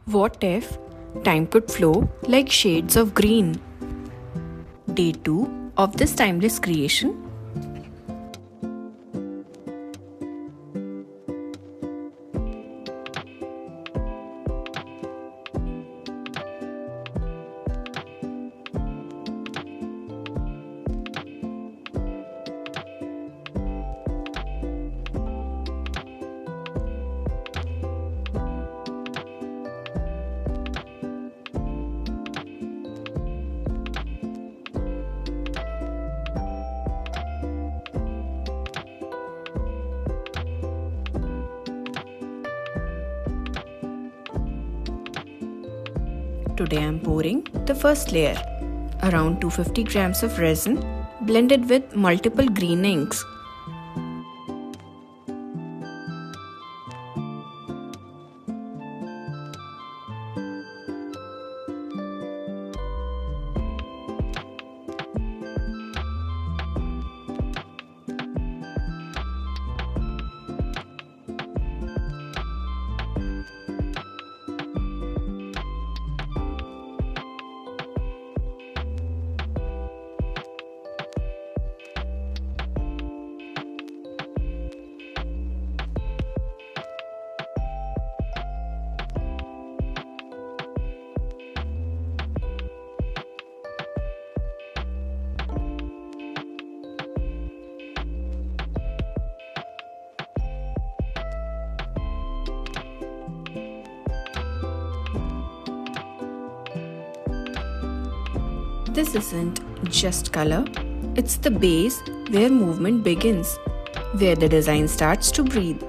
What if time could flow like shades of green? Day 2 of this timeless creation. Today I am pouring the first layer, around 250 grams of resin blended with multiple green inks. This isn't just color, it's the base where movement begins, where the design starts to breathe.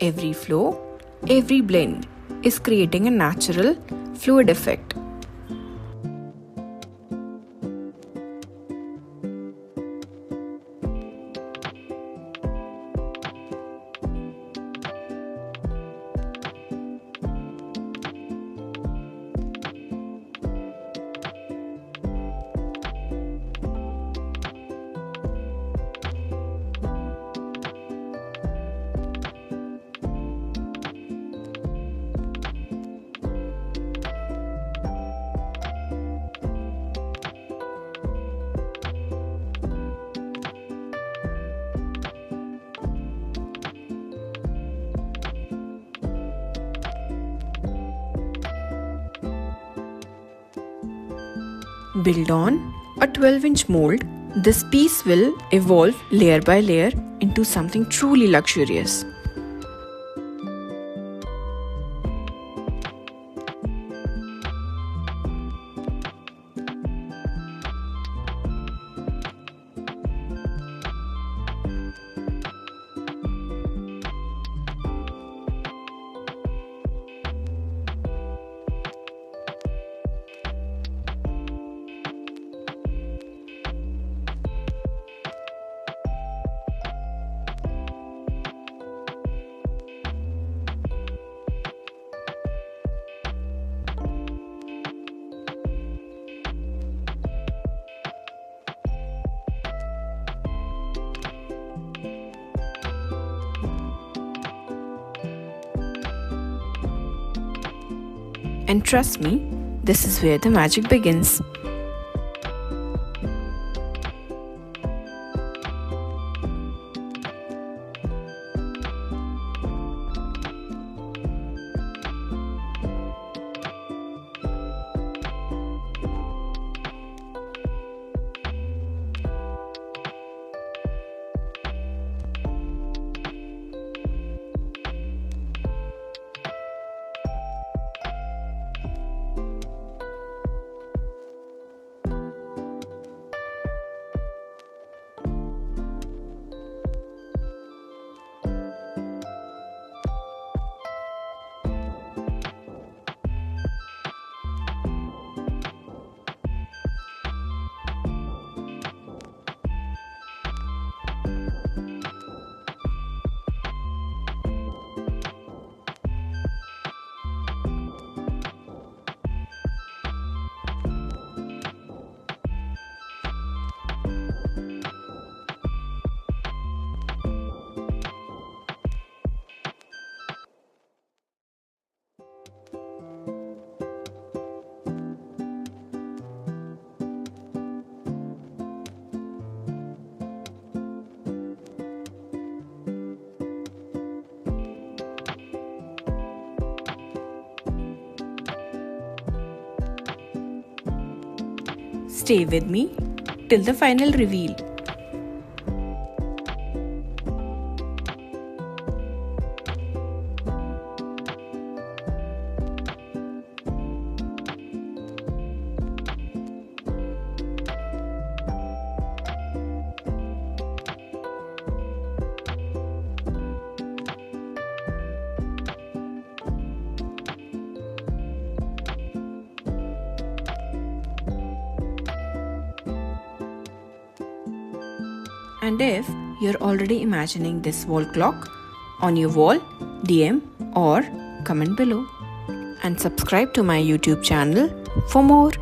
Every flow, every blend is creating a natural, fluid effect. Build on a 12-inch mold, this piece will evolve layer by layer into something truly luxurious. And trust me, this is where the magic begins. Stay with me till the final reveal. And if you're already imagining this wall clock on your wall, DM or comment below. And subscribe to my YouTube channel for more.